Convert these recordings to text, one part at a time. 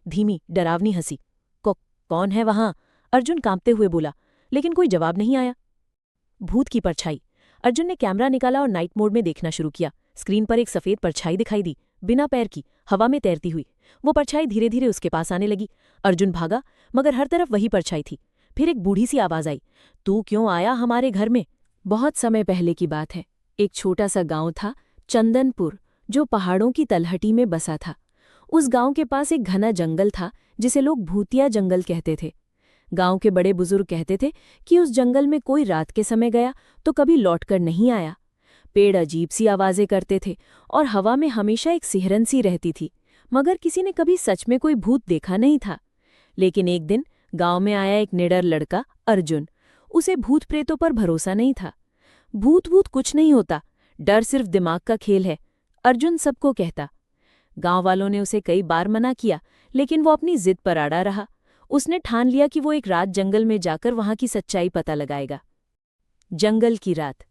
धीमी डरावनी हंसी। कौन है वहां? अर्जुन कांपते हुए बोला, लेकिन कोई जवाब नहीं आया। भूत की परछाई। अर्जुन ने कैमरा निकाला और नाइट मोड में देखना शुरू किया। स्क्रीन पर एक सफेद परछाई दिखाई दी, बिना पैर की, हवा में तैरती हुई। वो परछाई धीरे धीरे उसके पास आने लगी। अर्जुन भागा, मगर हर तरफ वही परछाई थी। फिर एक बूढ़ी सी आवाज आई, तू क्यों आया हमारे घर में? बहुत समय पहले की बात है। एक छोटा सा गांव था, चंदनपुर, जो पहाड़ों की तलहटी में बसा था। उस गांव के पास एक घना जंगल था, जिसे लोग भूतिया जंगल कहते थे। गांव के बड़े बुजुर्ग कहते थे कि उस जंगल में कोई रात के समय गया तो कभी लौटकर नहीं आया। पेड़ अजीब सी आवाजें करते थे और हवा में हमेशा एक सिहरन सी रहती थी, मगर किसी ने कभी सच में कोई भूत देखा नहीं था। लेकिन एक दिन गांव में आया एक निडर लड़का, अर्जुन। उसे भूत प्रेतों पर भरोसा नहीं था। भूत कुछ नहीं होता, डर सिर्फ दिमाग का खेल है, अर्जुन सबको कहता। गांव वालों ने उसे कई बार मना किया, लेकिन वो अपनी जिद पर अड़ा रहा। उसने ठान लिया कि वो एक रात जंगल में जाकर वहां की सच्चाई पता लगाएगा। जंगल की रात।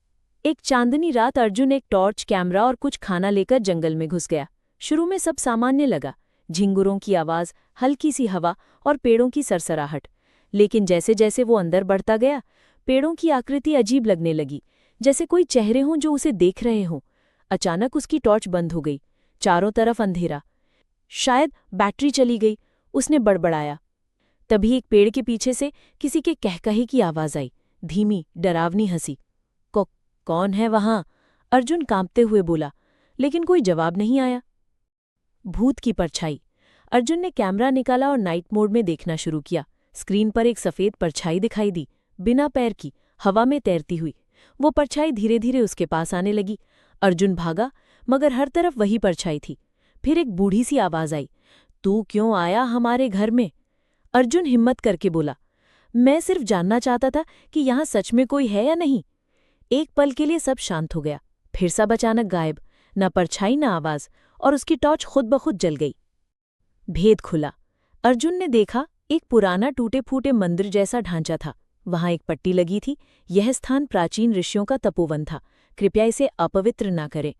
एक चांदनी रात अर्जुन एक टॉर्च, कैमरा और कुछ खाना लेकर जंगल में घुस गया। शुरू में सब सामान्य लगा, झिंगुरों की आवाज, हल्की सी हवा और पेड़ों की सरसराहट। लेकिन जैसे जैसे वो अंदर बढ़ता गया, पेड़ों की आकृति अजीब लगने लगी, जैसे कोई चेहरे हों जो उसे देख रहे हों। अचानक उसकी टॉर्च बंद हो गई, चारों तरफ अंधेरा। शायद बैटरी चली गई, उसने बड़बड़ाया। तभी एक पेड़ के पीछे से किसी के कहकहे की आवाज आई, धीमी डरावनी हंसी। कौन है वहां? अर्जुन कांपते हुए बोला, लेकिन कोई जवाब नहीं आया। भूत की परछाई। अर्जुन ने कैमरा निकाला और नाइट मोड में देखना शुरू किया। स्क्रीन पर एक सफेद परछाई दिखाई दी, बिना पैर की, हवा में तैरती हुई। वो परछाई धीरे धीरे उसके पास आने लगी। अर्जुन भागा, मगर हर तरफ वही परछाई थी। फिर एक बूढ़ी सी आवाज आई, तू क्यों आया हमारे घर में? अर्जुन हिम्मत करके बोला, मैं सिर्फ जानना चाहता था कि यहाँ सच में कोई है या नहीं। एक पल के लिए सब शांत हो गया, फिर सब अचानक गायब, न परछाई न आवाज, और उसकी टॉर्च खुद ब खुद जल गई। भेद खुला। अर्जुन ने देखा, एक पुराना टूटे फूटे मंदिर जैसा ढांचा था। वहां एक पट्टी लगी थी, यह स्थान प्राचीन ऋषियों का तपोवन था, कृपया इसे अपवित्र ना करें।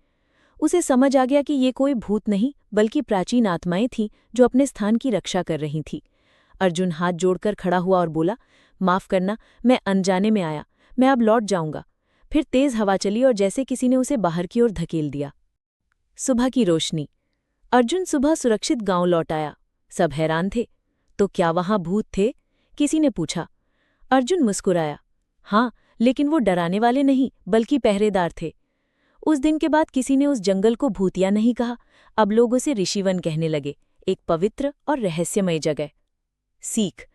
उसे समझ आ गया कि ये कोई भूत नहीं, बल्कि प्राचीन आत्माएं थीं जो अपने स्थान की रक्षा कर रही थीं। अर्जुन हाथ जोड़कर खड़ा हुआ और बोला, माफ करना, मैं अनजाने में आया, मैं अब लौट जाऊंगा। फिर तेज हवा चली और जैसे किसी ने उसे बाहर की ओर धकेल दिया। सुबह की रोशनी। अर्जुन सुबह सुरक्षित गांव लौट आया। सब हैरान थे। तो क्या वहां भूत थे? किसी ने पूछा। अर्जुन मुस्कुराया, हाँ, लेकिन वो डराने वाले नहीं, बल्कि पहरेदार थे। उस दिन के बाद किसी ने उस जंगल को भूतिया नहीं कहा, अब लोग उसे ऋषिवन कहने लगे, एक पवित्र और रहस्यमय जगह। सीख।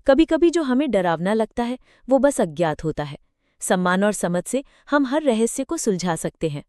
कभी कभी जो हमें डरावना लगता है वो बस अज्ञात होता है। सम्मान और समझ से हम हर रहस्य को सुलझा सकते हैं।